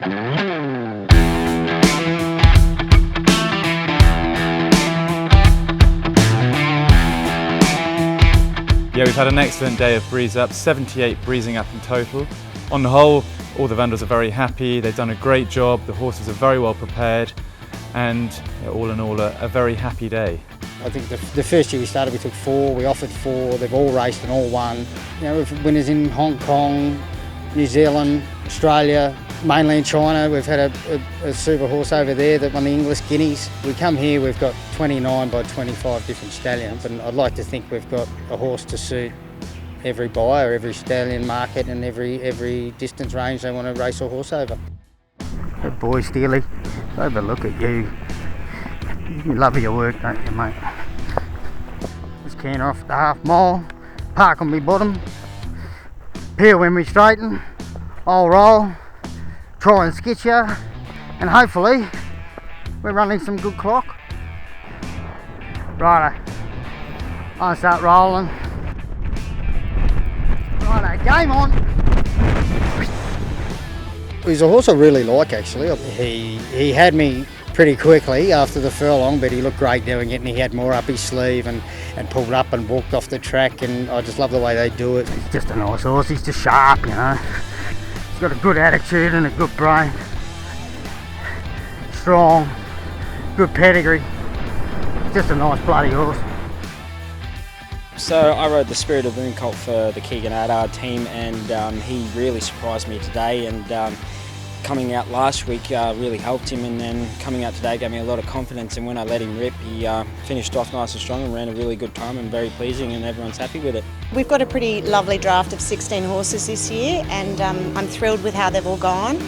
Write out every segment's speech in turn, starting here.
Yeah, we've had an excellent day of breeze up, 78 breezing up in total. On the whole, all the vendors are very happy, they've done a great job, the horses are very well prepared, and all in all, a very happy day. I think the first year we started, we took 4, we offered 4, they've all raced and all won. You know, we've winners in Hong Kong, New Zealand, Australia, mainland China. We've had a super horse over there that won the Inglis Guineas. We come here, we've got 29 by 25 different stallions, and I'd like to think we've got a horse to suit every buyer, every stallion market and every distance range they want to race a horse over. Good boy, Steely. Have a look at you. You love your work, don't you, mate? Just canter off the half mile, park on me bottom, peel when we straighten, I'll roll, try and sketch you, and hopefully we're running some good clock. Righto, I start rolling. Righto, game on. He's a horse I really like, actually. He had me pretty quickly after the furlong, but he looked great doing it, and he had more up his sleeve and pulled up and walked off the track, and I just love the way they do it. He's just a nice horse, he's just sharp, you know. He's got a good attitude and a good brain. Strong, good pedigree. Just a nice bloody horse. So I rode the Spirit of Moon colt for the Keegan Adard team, and he really surprised me today, and coming out last week really helped him, and then coming out today gave me a lot of confidence, and when I let him rip, he finished off nice and strong and ran a really good time and very pleasing, and everyone's happy with it. We've got a pretty lovely draft of 16 horses this year, and I'm thrilled with how they've all gone.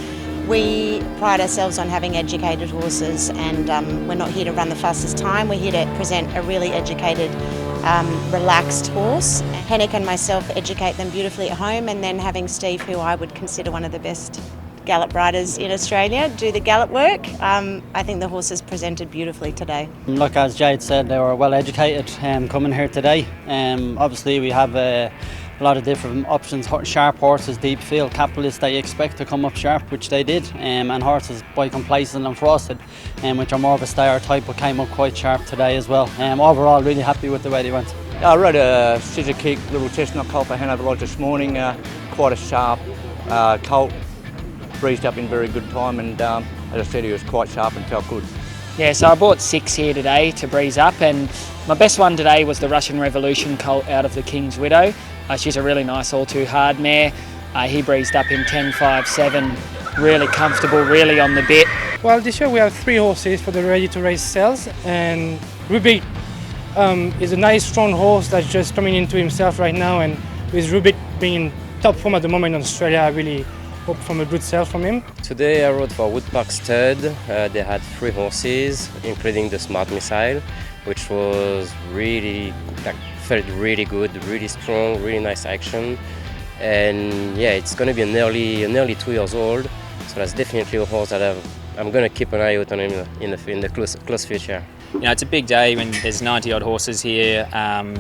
We pride ourselves on having educated horses, and we're not here to run the fastest time, we're here to present a really educated, relaxed horse. Hennick and myself educate them beautifully at home, and then having Steve, who I would consider one of the best gallop riders in Australia, do the gallop work. I think the horses presented beautifully today. Look, as Jade said, they were well educated coming here today. Obviously we have a lot of different options, sharp horses, deep field, capitalists that you expect to come up sharp, which they did, and horses by Complacent and Frosted, which are more of a stayer type, but came up quite sharp today as well. Overall, really happy with the way they went. I rode a scissor kick little chestnut colt for Hannover Lodge this morning, quite a sharp colt. Breezed up in very good time, and as I said, he was quite sharp and felt good. Yeah, so I bought 6 here today to breeze up, and my best one today was the Russian Revolution colt out of the King's Widow. She's a really nice all-too-hard mare. He breezed up in 10.57, really comfortable, really on the bit. Well, this year we have 3 horses for the Ready2Race Sales, and Rubik is a nice strong horse that's just coming into himself right now, and with Rubik being in top form at the moment in Australia, I really hope from a good sale from him. Today I rode for Woodpark stud. They had 3 horses, including the Smart Missile, which was really, felt really good, really strong, really nice action. And yeah, it's going to be an early 2 years old, so that's definitely a horse that I'm going to keep an eye out on him in the close future. You know, it's a big day when there's 90 odd horses here.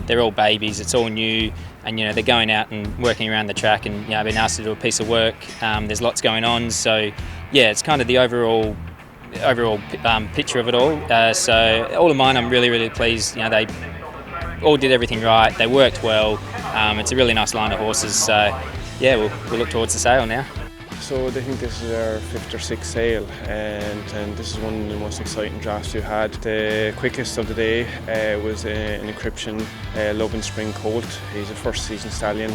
They're all babies, it's all new, and they're going out and working around the track, and being asked to do a piece of work. There's lots going on, so yeah, it's kind of the overall picture of it all. So all of mine, I'm really pleased. They all did everything right. They worked well. It's a really nice line of horses. So yeah, we'll look towards the sale now. So I think this is our 5th or 6th sale, and this is one of the most exciting drafts we've had. The quickest of the day was an Encryption Love and Spring colt. He's a first season stallion,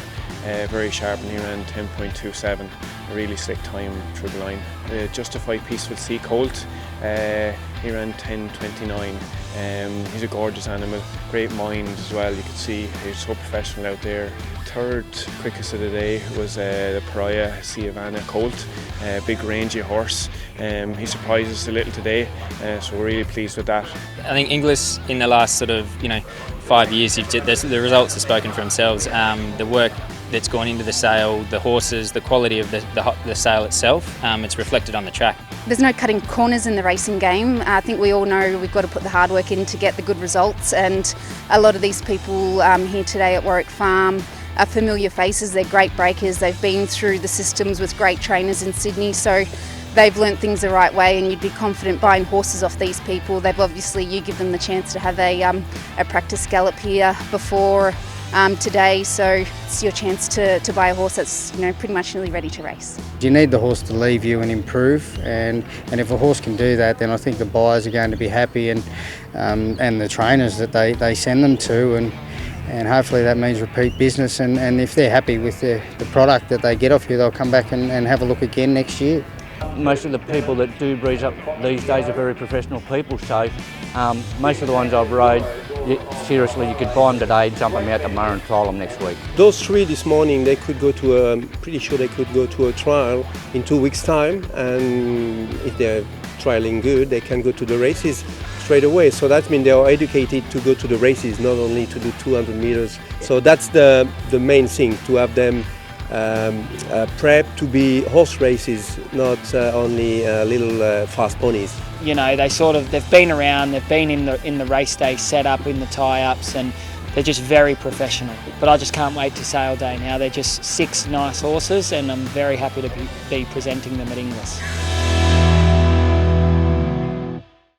very sharp, and he ran 10.27, a really slick time through the line. The Justified Peaceful Sea colt, he ran 10.29. He's a gorgeous animal, great mind as well. You can see he's so professional out there. Third quickest of the day was the Pariah Siavana colt, big rangy horse. He surprised us a little today, so we're really pleased with that. I think Inglis in the last sort of 5 years, the results have spoken for themselves. The work that's gone into the sale, the horses, the quality of the sale itself, it's reflected on the track. There's no cutting corners in the racing game. I think we all know we've got to put the hard work in to get the good results, and a lot of these people here today at Warwick Farm are familiar faces. They're great breakers. They've been through the systems with great trainers in Sydney, so they've learnt things the right way, and you'd be confident buying horses off these people. They've obviously, you give them the chance to have a practice gallop here before today, so it's your chance to buy a horse that's pretty much nearly ready to race. You need the horse to leave you and improve, and if a horse can do that, then I think the buyers are going to be happy, and the trainers that they send them to, and hopefully that means repeat business, and if they're happy with the product that they get off you, they'll come back and have a look again next year. Most of the people that do breeze up these days are very professional people, so most of the ones I've rode, seriously, you could buy them today, jump them out tomorrow and trial them next week. Those three this morning, they could go to pretty sure they could go to a trial in 2 weeks' time, and if they're trialing good, they can go to the races straight away. So that means they are educated to go to the races, not only to do 200 meters. So that's the main thing, to have them prep to be horse races, not only little fast ponies. They've been around, they've been in the race day setup, in the tie-ups, and they're just very professional. But I just can't wait to sale day now. They're just 6 nice horses, and I'm very happy to be presenting them at Inglis.